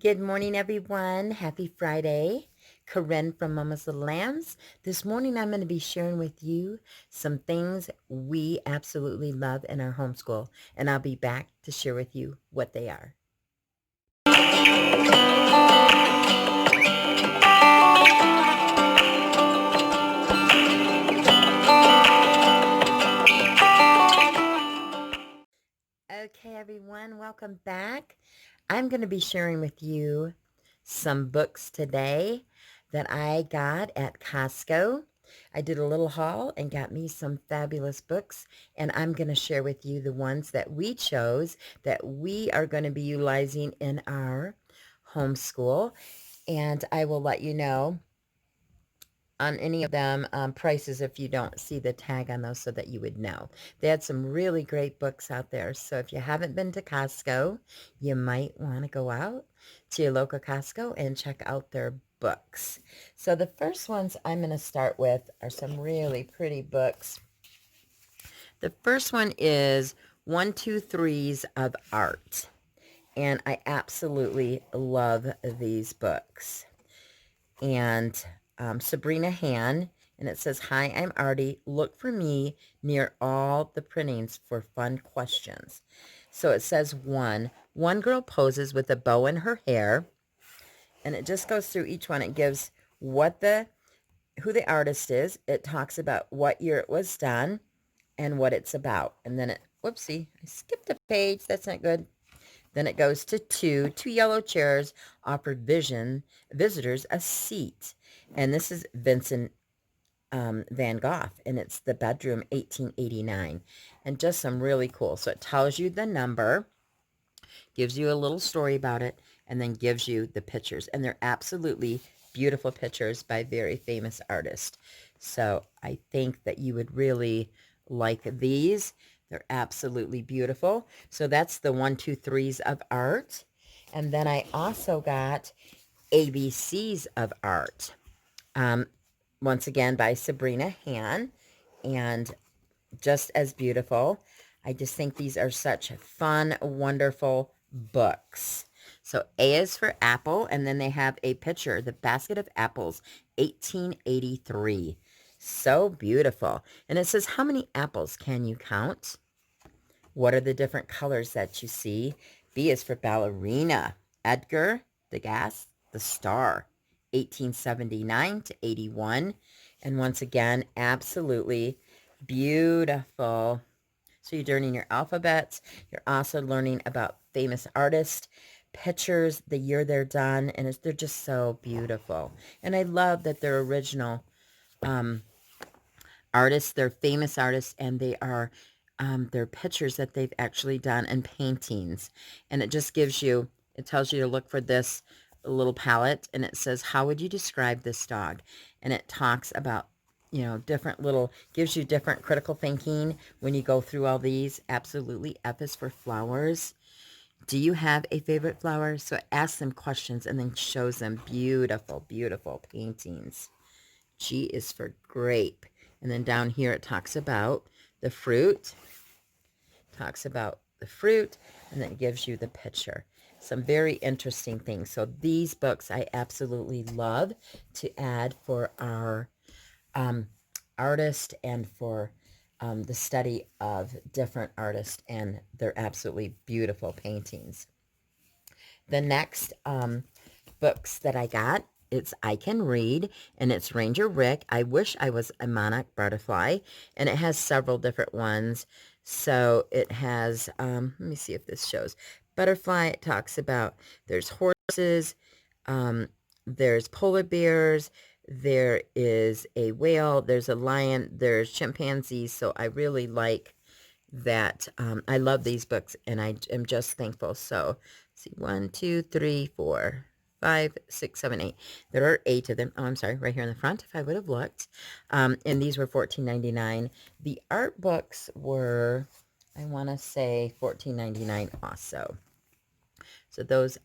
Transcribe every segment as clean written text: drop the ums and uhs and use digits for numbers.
Good morning, everyone. Happy Friday. Corinne from Mama's Little Lambs. This morning, I'm going to be sharing with you some things we absolutely love in our homeschool, and I'll be back to share with you what they are. Okay, everyone, welcome back. I'm going to be sharing with you some books today that I got at Costco. I did a little haul and got me some fabulous books, and I'm going to share with you the ones that we chose that we are going to be utilizing in our homeschool, and I will let you know on any of them prices if you don't see the tag on those so that you would know. They had some really great books out there. So if you haven't been to Costco, you might want to go out to your local Costco and check out their books. So the first ones I'm going to start with are some really pretty books. The first one is 1-2-3s of Art. And I absolutely love these books. And Sabrina Han, and it says, "Hi, I'm Artie. Look for me near all the printings for fun questions." So it says one girl poses with a bow in her hair, and it just goes through each one. It gives who the artist is. It talks about what year it was done and what it's about. And then whoopsie, I skipped a page. That's not good. Then it goes to two yellow chairs offer visitors a seat. And this is Vincent Van Gogh, and it's the bedroom 1889. And just some really cool. So it tells you the number, gives you a little story about it, and then gives you the pictures. And they're absolutely beautiful pictures by very famous artists. So I think that you would really like these. They're absolutely beautiful. So that's the 1-2-3s of Art. And then I also got ABCs of Art. Once again by Sabrina Han. And just as beautiful. I just think these are such fun, wonderful books. So A is for apple, and then they have a picture, the basket of apples, 1883. So beautiful. And it says, how many apples can you count? What are the different colors that you see? B is for ballerina. Edgar, Degas, the star, 1879 to 81. And once again, absolutely beautiful. So you're learning your alphabets. You're also learning about famous artists, pictures, the year they're done, and they're just so beautiful. And I love that they're original artists. They're famous artists, and they're pictures that they've actually done and paintings. And it just it tells you to look for this little palette, and it says, how would you describe this dog? And it talks about, gives you different critical thinking when you go through all these. Absolutely. F is for flowers. Do you have a favorite flower? So it asks them questions and then shows them beautiful, beautiful paintings. G is for grape. And then down here it talks about the fruit. And then gives you the picture. Some very interesting things. So these books I absolutely love to add for our artist and for the study of different artists, and they're absolutely beautiful paintings. The next books that I got, it's I Can Read, and it's Ranger Rick. I Wish I Was a Monarch Butterfly, and it has several different ones. So it has, let me see if this shows. Butterfly, it talks about, there's horses, there's polar bears, there is a whale, there's a lion, there's chimpanzees. So I really like that. I love these books, and I am just thankful. So let's see, 1, 2, 3, 4, 5, 6, 7, 8. There are 8 of them. Oh, I'm sorry, right here in the front, if I would have looked. And these were $14.99. The art books were, I want to say, $14.99 also. So those,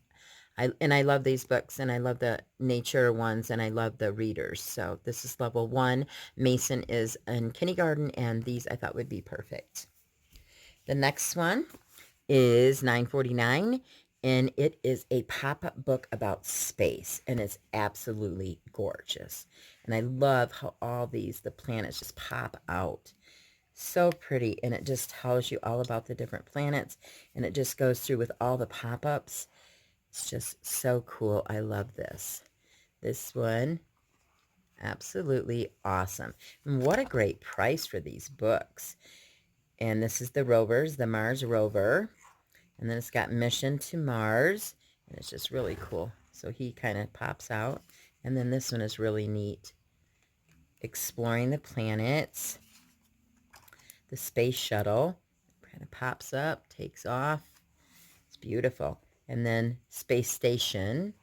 I love these books, and I love the nature ones, and I love the readers. So this is level 1. Mason is in kindergarten, and these I thought would be perfect. The next one is $9.49, And it is a pop-up book about space, and it's absolutely gorgeous. And I love how all the planets just pop out. So pretty, and it just tells you all about the different planets, and it just goes through with all the pop-ups. It's just so cool. I love this. This one, absolutely awesome. And what a great price for these books. And this is the rovers, the Mars rover. And then it's got Mission to Mars. And it's just really cool. So he kind of pops out. And then this one is really neat. Exploring the planets. The space shuttle kind of pops up, takes off. It's beautiful. And then Space Station.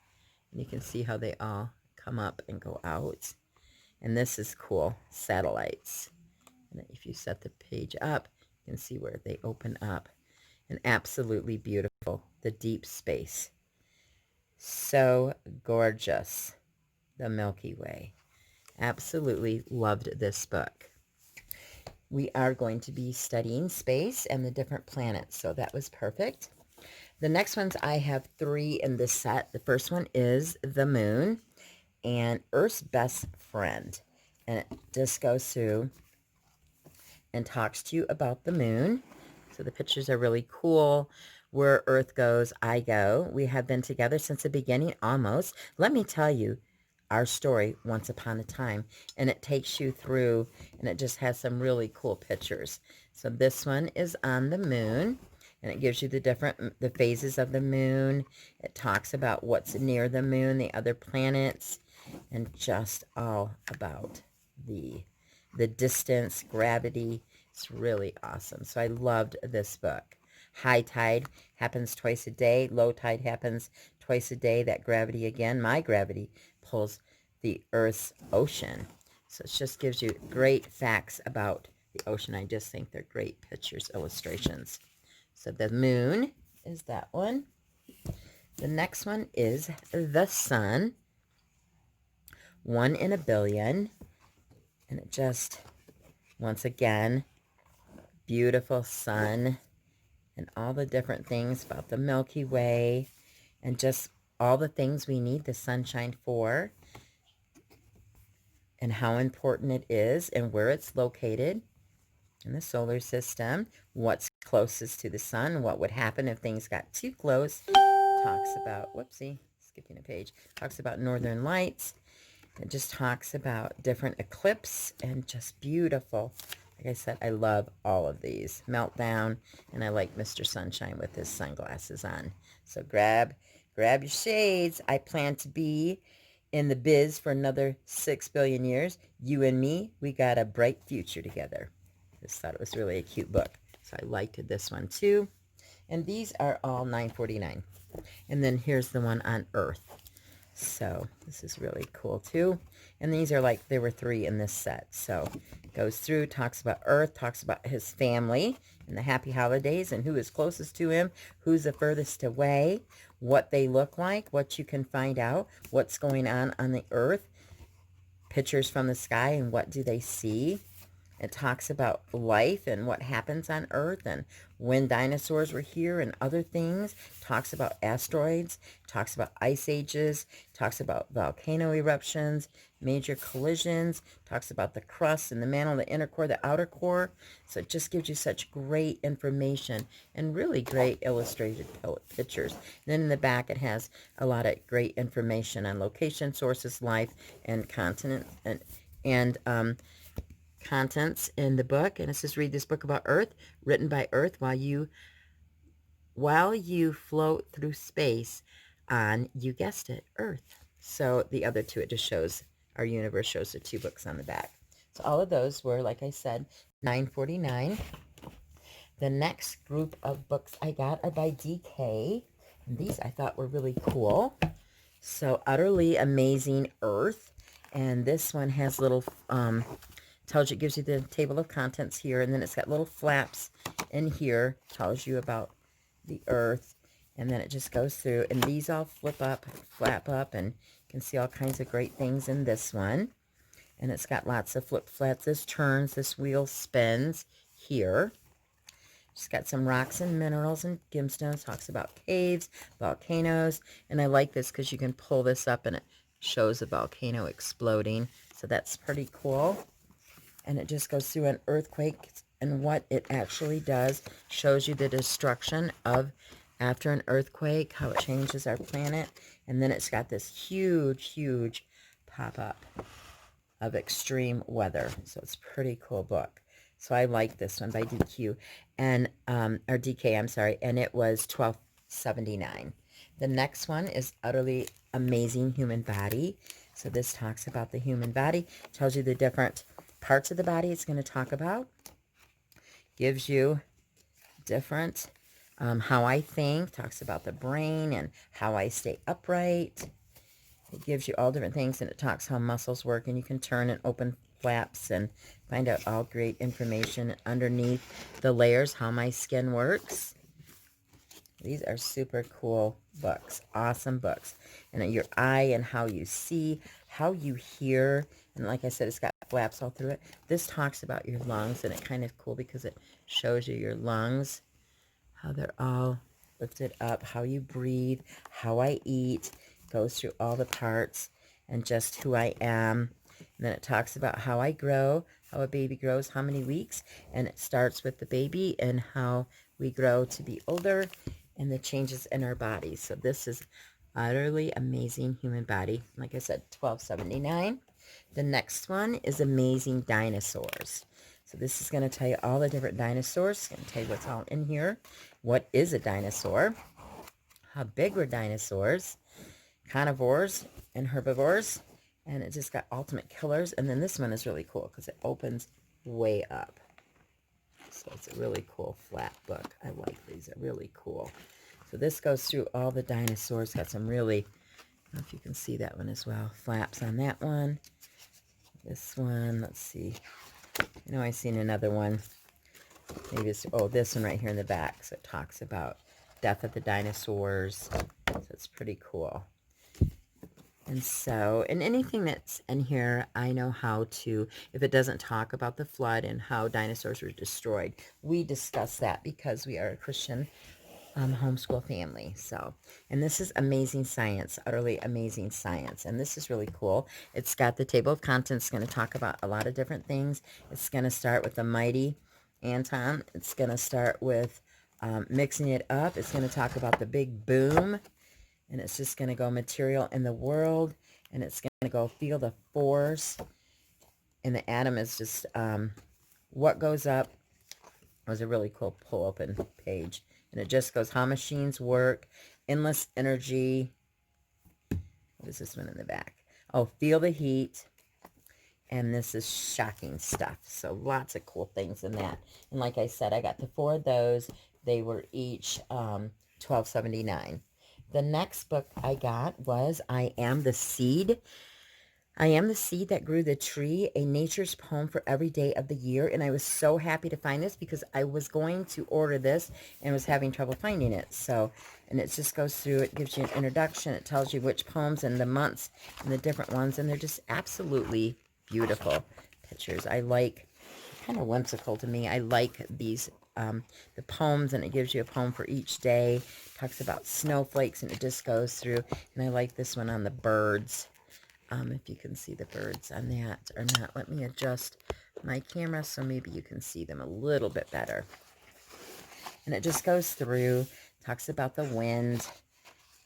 And you can see how they all come up and go out. And this is cool. Satellites. And if you set the page up, you can see where they open up. And absolutely beautiful. The deep space. So gorgeous. The Milky Way. Absolutely loved this book. We are going to be studying space and the different planets, so that was perfect. The next ones, I have 3 in this set. The first one is the moon and Earth's best friend. And it just goes through and talks to you about the moon. So the pictures are really cool. Where Earth goes, I go. We have been together since the beginning, almost. Let me tell you our story, Once Upon a Time. And it takes you through, and it just has some really cool pictures. So this one is on the moon, and it gives you the phases of the moon. It talks about what's near the moon, the other planets, and just all about the distance, gravity. It's really awesome. So I loved this book. High tide happens twice a day. Low tide happens twice a day. That gravity again, my gravity, pulls the Earth's ocean. So it just gives you great facts about the ocean. I just think they're great pictures, illustrations. So the moon is that one. The next one is the sun. 1 in a billion. And it just, once again, beautiful sun and all the different things about the Milky Way and just all the things we need the sunshine for and how important it is and where it's located in the solar system, what's closest to the sun, what would happen if things got too close. It talks about, whoopsie, skipping a page, talks about northern lights. It just talks about different eclipse and just beautiful. Like I said, I love all of these. Meltdown, and I like Mr. Sunshine with his sunglasses on. So grab your shades. I plan to be in the biz for another 6 billion years. You and me, we got a bright future together. Just thought it was really a cute book. So I liked this one too. And these are all $9.49. And then here's the one on Earth. So this is really cool too. And these are like, there were 3 in this set. So it goes through, talks about Earth, talks about his family and the happy holidays and who is closest to him, who's the furthest away, what they look like, what you can find out, what's going on the Earth, pictures from the sky and what do they see. It talks about life and what happens on Earth and when dinosaurs were here and other things. Talks about asteroids. Talks about ice ages. Talks about volcano eruptions, major collisions. Talks about the crust and the mantle, the inner core, the outer core. So it just gives you such great information and really great illustrated pictures. And then in the back it has a lot of great information on location, sources, life, and continent and contents in the book. And it says, read this book about Earth, written by Earth while you float through space on, you guessed it, Earth. So the other 2, it just shows our universe, shows the 2 books on the back. So all of those were, like I said, $9.49. The next group of books I got are by DK. And these I thought were really cool. So Utterly Amazing Earth. And this one has little tells you, gives you the table of contents here, and then it's got little flaps in here, tells you about the Earth, and then it just goes through, and these all flip up, flap up, and you can see all kinds of great things in this one. And it's got lots of flip flaps. This turns, this wheel spins here, It's got some rocks and minerals and gemstones. Talks about caves, volcanoes. And I like this because you can pull this up and it shows a volcano exploding. So that's pretty cool. And it just goes through an earthquake and what it actually does. Shows you the destruction of after an earthquake, how it changes our planet. And then it's got this huge, huge pop-up of extreme weather. So it's a pretty cool book. So I like this one by DQ and or DK, I'm sorry, and it was $12.79. The next one is Utterly Amazing Human Body. So this talks about the human body, tells you the different parts of the body it's going to talk about, gives you different how I think, talks about the brain and how I stay upright. It gives you all different things, and it talks how muscles work, and you can turn and open flaps and find out all great information underneath the layers, how my skin works. These are super cool books, awesome books. And your eye and how you see, how you hear, and like I said, it's got flaps all through it. This talks about your lungs, and it's kind of cool because it shows you your lungs, how they're all lifted up, how you breathe, how I eat, goes through all the parts and just who I am. And then it talks about how I grow, how a baby grows, how many weeks, and it starts with the baby and how we grow to be older and the changes in our bodies. So this is Utterly Amazing Human Body. Like I said, $12.79. The next one is Amazing Dinosaurs. So this is going to tell you all the different dinosaurs. It's going to tell you what's all in here. What is a dinosaur? How big were dinosaurs? Carnivores and herbivores. And it just got ultimate killers. And then this one is really cool because it opens way up. So it's a really cool flat book. I like these. They're really cool. So this goes through all the dinosaurs. Got some really, I don't know if you can see that one as well. Flaps on that one. This one, let's see. I know I've seen another one. Maybe it's, oh, this one right here in the back. So it talks about death of the dinosaurs. So it's pretty cool. And so, and anything that's in here, I know how to, if it doesn't talk about the flood and how dinosaurs were destroyed, we discuss that because we are a Christian homeschool family. So, and this is Amazing Science, Utterly Amazing Science. And this is really cool. It's got the table of contents. It's going to talk about a lot of different things. It's going to start with the mighty Anton. It's going to start with mixing it up. It's going to talk about the big boom. And it's just going to go material in the world. And it's going to go feel the force. And the atom is just what goes up. It was a really cool pull open page. And it just goes how machines work. Endless energy. What is this one in the back? Oh, feel the heat. And this is shocking stuff. So lots of cool things in that. And like I said, I got the 4 of those. They were each $12.79. The next book I got was I Am the Seed. I Am the Seed That Grew the Tree, a nature's poem for every day of the year. And I was so happy to find this because I was going to order this and was having trouble finding it. So, and it just goes through, it gives you an introduction. It tells you which poems and the months and the different ones. And they're just absolutely beautiful pictures. I like, kind of whimsical to me. I like these the poems, and it gives you a poem for each day. Talks about snowflakes, and it just goes through. And I like this one on the birds. If you can see the birds on that or not. Let me adjust my camera so maybe you can see them a little bit better. And it just goes through, talks about the wind,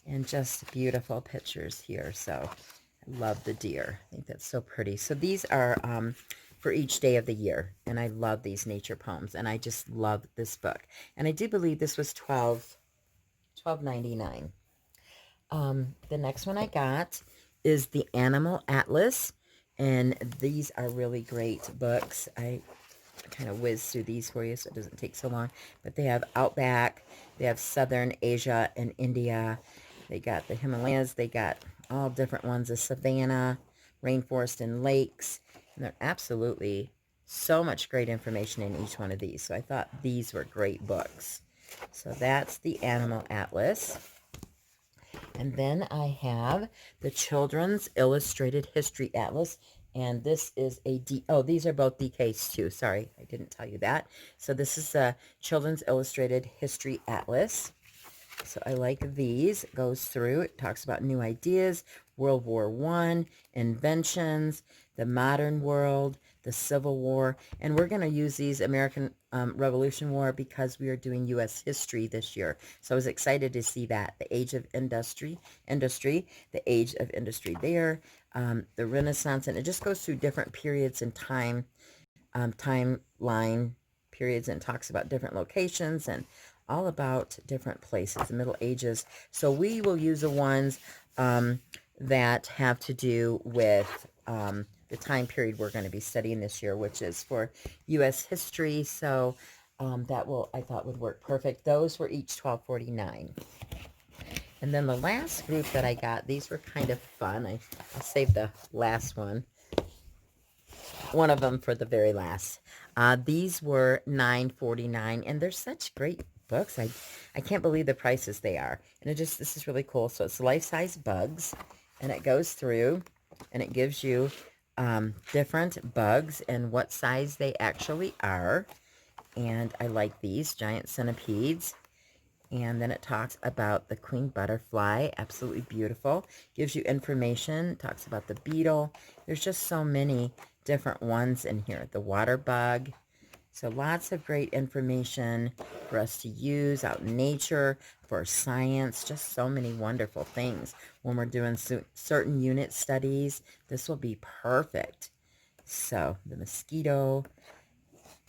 and just beautiful pictures here. So I love the deer. I think that's so pretty. So these are for each day of the year. And I love these nature poems. And I just love this book. And I do believe this was $12.99. The next one I got is the Animal Atlas. And these are really great books. I kind of whiz through these for you so it doesn't take so long. But they have Outback. They have Southern Asia and India. They got the Himalayas. They got all different ones. The Savannah, rainforest, and lakes. And they're absolutely so much great information in each one of these. So I thought these were great books. So that's the Animal Atlas. And then I have the Children's Illustrated History Atlas. And this is a oh, these are both DKs too. Sorry, I didn't tell you that. So this is a Children's Illustrated History Atlas. So I like these. It goes through. It talks about new ideas, World War I, inventions, the modern world, the Civil War. And we're going to use these American Revolution War because we are doing U.S. history this year. So I was excited to see that. The age of industry, the age of industry there, the Renaissance. And it just goes through different periods in time, timeline periods, and talks about different locations and all about different places, the Middle Ages. So we will use the ones that have to do with the time period we're going to be studying this year, which is for U.S. history. So that I thought would work perfect. Those were each $12.49. And then the last group that I got, these were kind of fun. I'll save the last one of them for the very last. These were $9.49, and they're such great books. I can't believe the prices they are. And this is really cool. So it's life-size bugs, and it goes through, and it gives you different bugs and what size they actually are. And I like these giant centipedes. And then it talks about the queen butterfly, absolutely beautiful. Gives you information, talks about the beetle. There's just so many different ones in here. The water bug. So lots of great information for us to use out in nature, for science, just so many wonderful things. When we're doing certain unit studies, this will be perfect. So the mosquito.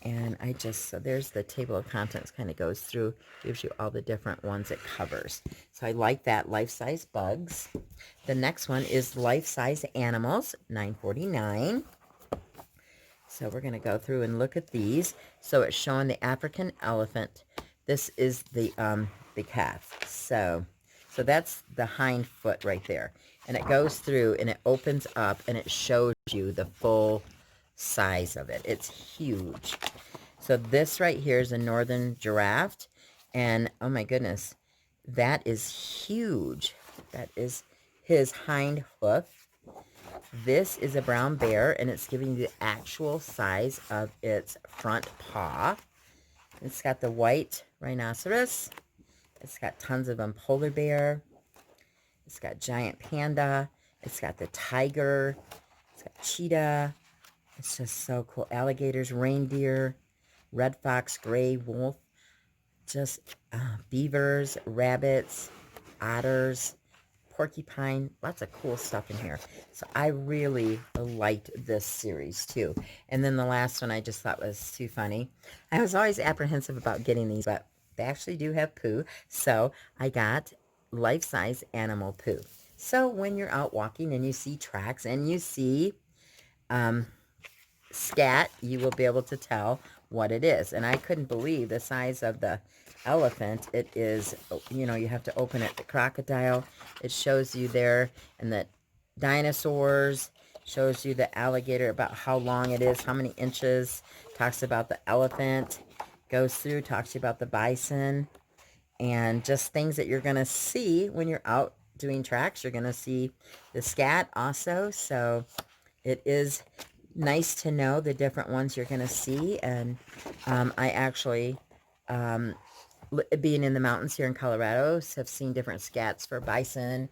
And so there's the table of contents, kind of goes through, gives you all the different ones it covers. So I like that, life-size bugs. The next one is life-size animals, $9.49. So we're going to go through and look at these. So it's showing the African elephant. This is the calf. So that's the hind foot right there. And it goes through and it opens up and it shows you the full size of it. It's huge. So this right here is a northern giraffe, and oh my goodness, that is huge. That is his hind hoof. This is a brown bear, and it's giving you the actual size of its front paw. It's got the white rhinoceros. It's got tons of them. Polar bear. It's got giant panda. It's got the tiger. It's got cheetah. It's just so cool. Alligators, reindeer, red fox, gray wolf, just beavers, rabbits, otters, porcupine, lots of cool stuff in here. So I really liked this series too. And then the last one I just thought was too funny. I was always apprehensive about getting these, but they actually do have poo. So I got life-size animal poo. So when you're out walking and you see tracks and you see scat, you will be able to tell what it is. And I couldn't believe the size of the elephant. It is, you know, you have to open it. The crocodile, it shows you there, and the dinosaurs, shows you the alligator, about how long it is, how many inches, talks about the elephant, goes through, talks to you about the bison, and just things that you're going to see when you're out doing tracks. You're going to see the scat also. So it is nice to know the different ones you're going to see. And I actually, being in the mountains here in Colorado, have seen different scats for bison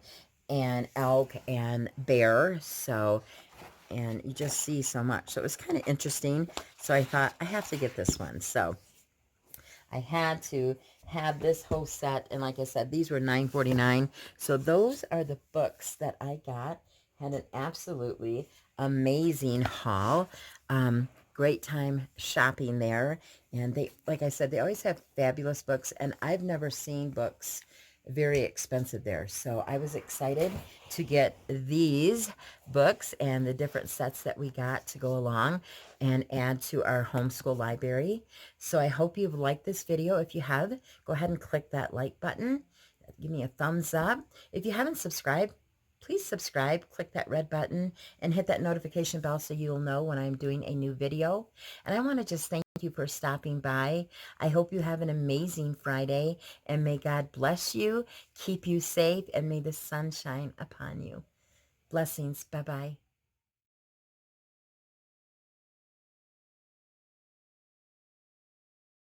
and elk and bear. So, and you just see so much. So it was kind of interesting. So I thought, I have to get this one. So I had to have this whole set. And like I said, these were $9.49. So those are the books that I got. Had an absolutely amazing haul. Great time shopping there. And they, like I said, they always have fabulous books. And I've never seen books very expensive there. So I was excited to get these books and the different sets that we got to go along and add to our homeschool library. So I hope you've liked this video. If you have, go ahead and click that like button. Give me a thumbs up. If you haven't subscribed, please subscribe, click that red button, and hit that notification bell so you'll know when I'm doing a new video. And I want to just thank you for stopping by. I hope you have an amazing Friday, and may God bless you, keep you safe, and may the sun shine upon you. Blessings. Bye-bye.